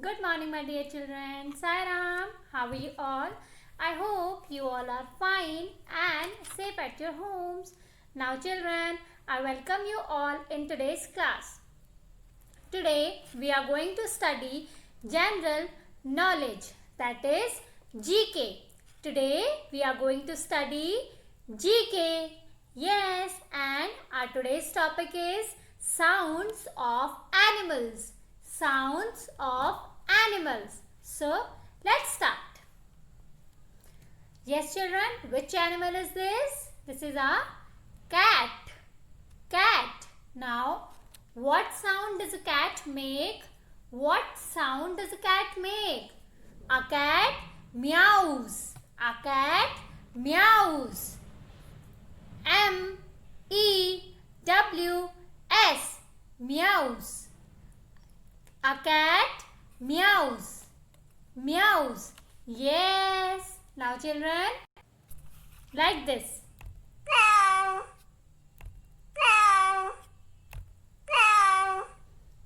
Good morning, my dear children. Sai Ram, how are you all? I hope you all are fine and safe at your homes. Now, children, I welcome you all in today's class. Today, we are going to study general knowledge, that is GK. Today, we are going to study GK. Yes, and our today's topic is sounds of animals. Sounds of animals. So, let's start. Yes, children, which animal is this? This is a cat. Cat. Now, what sound does a cat make? What sound does a cat make? A cat meows. A cat meows. M-E-W-S. Meows. A cat meows. Meows. Yes. Now, children, like this.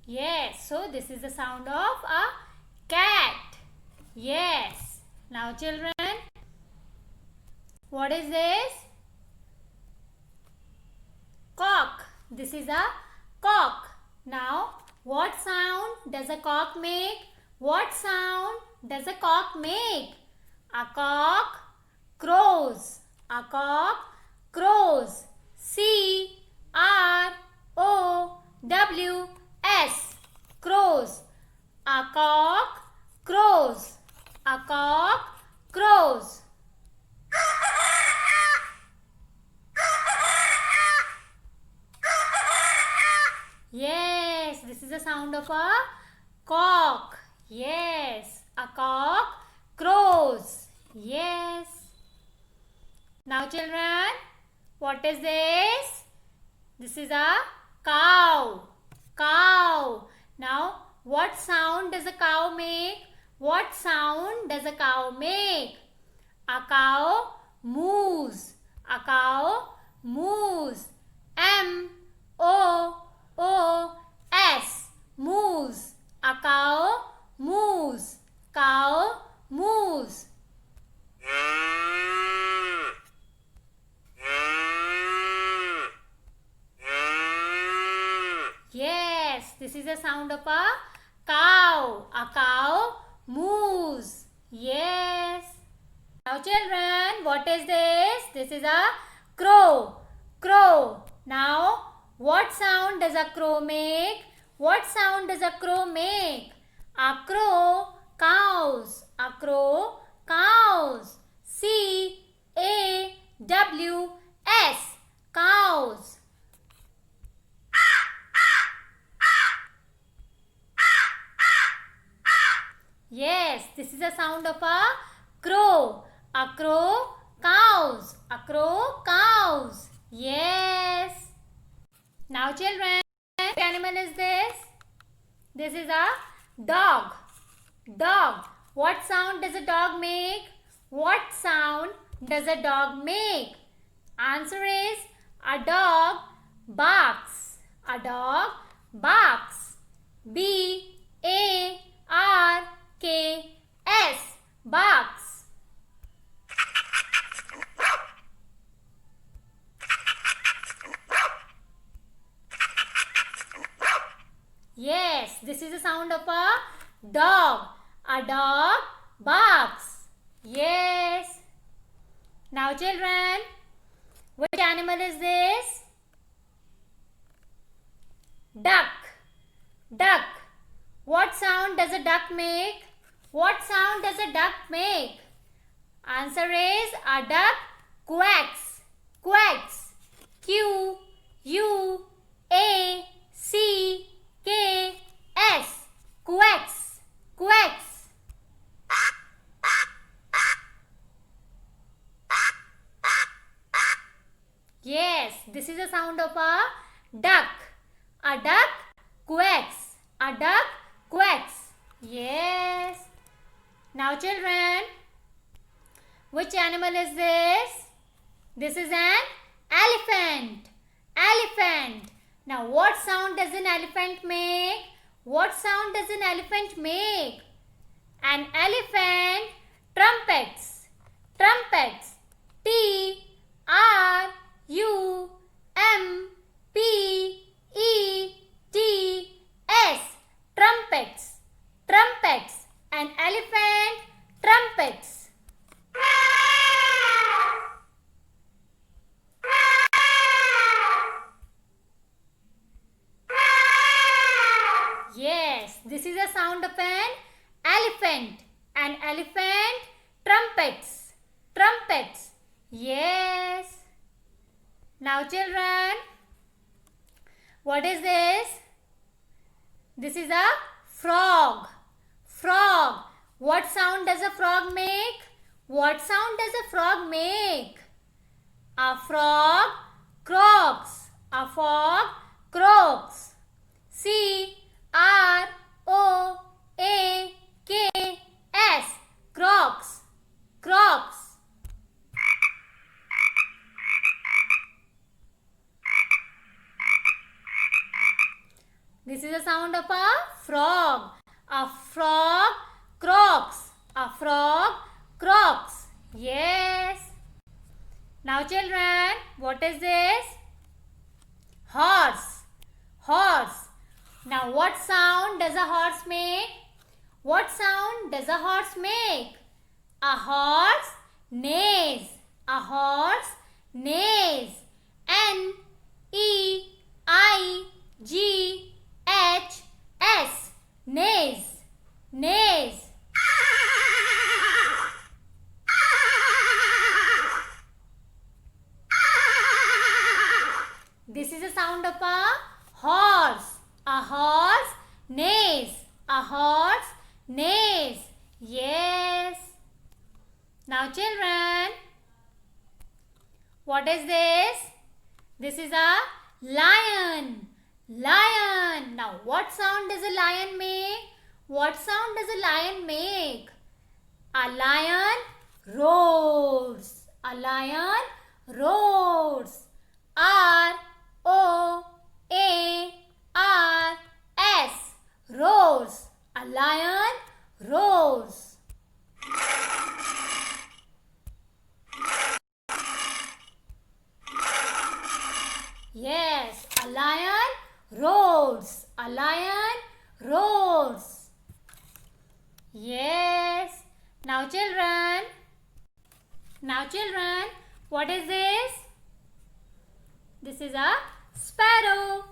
Yes. So, this is the sound of a cat. Yes. Now, children, what is this? Cock. This is a cock. Now, what sound does a cock make? What sound does a cock make? A cock crows. A cock crows. C-R-O-W-S. Crows. A cock crows. A cock crows. Yes, this is the sound of a cock. Yes, a cock crows. Yes. Now, children, what is this? This is a cow. Cow. Now, what sound does a cow make? What sound does a cow make? A cow moos. A cow moos. M-O-O-S. Moose. A cow moose. Cow moose. Yes, this is the sound of a cow. A cow moose. Yes. Now, children, what is this? This is a crow. Crow. Now, what sound does a crow make? What sound does a crow make? A crow cows. A crow cows. C-A-W-S. Cows. Yes, this is the sound of a crow. A crow cows. A crow cows. Yes. Now, children, what animal is this? This is a dog. Dog. What sound does a dog make? What sound does a dog make? Answer is a dog barks. A dog barks. B-A-R-K-S. Barks. Yes, this is the sound of a dog. A dog barks. Yes. Now, children, which animal is this? Duck. Duck. What sound does a duck make? What sound does a duck make? Answer is a duck quacks. Quacks. Q-U-A-C-K-S. Quacks. Quacks. Yes, this is the sound of a duck. A duck quacks. A duck quacks. Yes. Now, children, which animal is this? This is an elephant. Elephant. Now, what sound does an elephant make? What sound does an elephant make? An elephant trumpets. Trumpets. Trumpets. Trumpets. Trumpets. An elephant trumpets. Yes, this is a sound of an elephant. An elephant trumpets. Trumpets. Yes. Now children, what is this? This is a frog. Frog. What sound does a frog make? What sound does a frog make? A frog croaks. A frog croaks. C-R-O-A-K-S. Croaks. Croaks. This is the sound of a frog. A frog croaks. A frog croaks. Yes. Now children, what is this? Horse. Horse. Now what sound does a horse make? What sound does a horse make? A horse neighs. A horse neighs. N-E-I-G-H-S. Neighs. Neighs. This is the sound of a horse. A horse neighs. A horse neighs. Yes. Now children, what is this? This is a lion. Lion. Now what sound does a lion make? What sound does a lion make? A lion roars. A lion roars. R-O-A-R-S. Roars. A lion roars. Yes, a lion roars. A lion roars. Yes. Now children, what is this? This is a sparrow.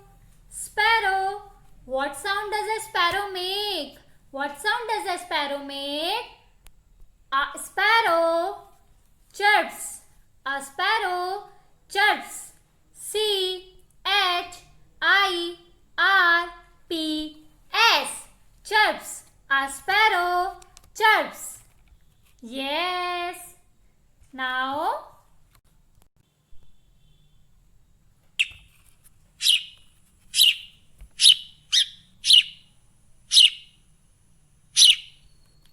Sparrow. What sound does a sparrow make? What sound does a sparrow make? A sparrow chirps. A sparrow chirps. C-H-I-R-P-S. Chirps. A sparrow chirps. Yes. Now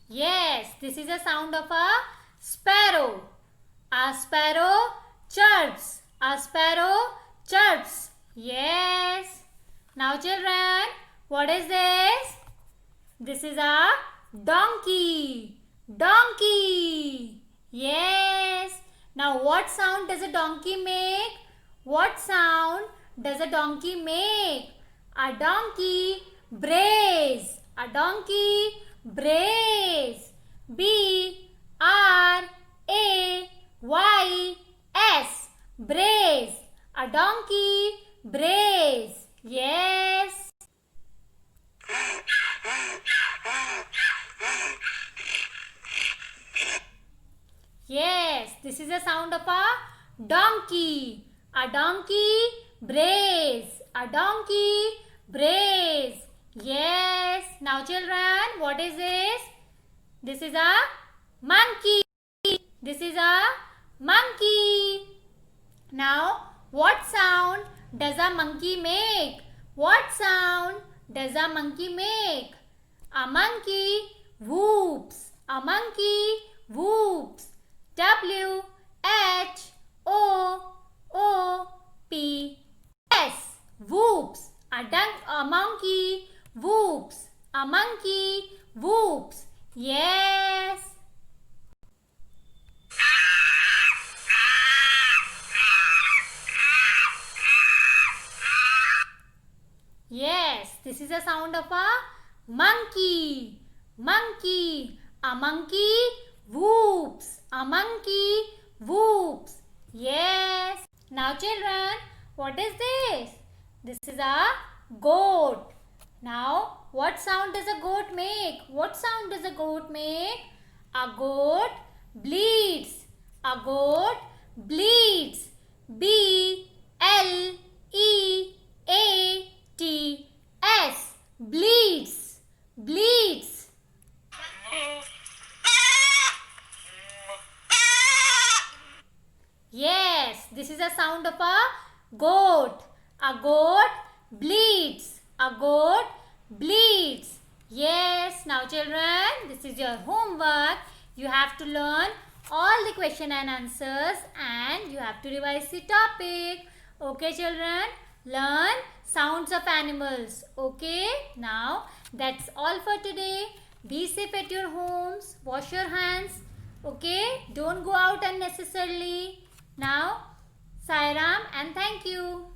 yes, this is the sound of a sparrow. A sparrow chirps. A sparrow chirps. Yes. Now children, what is this? This is a donkey. Donkey. Yes. Now what sound does a donkey make? What sound does a donkey make? A donkey brays. A donkey brays. B-R-A-Y-S. Brays. A donkey brays. Yes. Yes, this is the sound of a donkey. A donkey brays. A donkey brays. Yes. Now children, what is this? This is a monkey. This is a monkey. Now, what sound does a monkey make? What sound does a monkey make? A monkey whoops. A monkey whoops. W-H-O-O-P-S. Whoops. A monkey whoops. Yes. Yes, this is a sound of a monkey. Monkey. A monkey whoops. A monkey whoops. Yes. Now children, what is this? This is a goat. Now, what sound does a goat make? What sound does a goat make? A goat bleeds. A goat bleeds. B-L-E-A-T-S. Bleeds. Bleeds. Yes, this is a sound of a goat. A goat bleeds. A goat bleeds. Yes, now children, this is your homework. You have to learn all the question and answers and you have to revise the topic. Okay children, learn sounds of animals. Okay, now that's all for today. Be safe at your homes. Wash your hands. Okay, don't go out unnecessarily. Now, Sai Ram and thank you.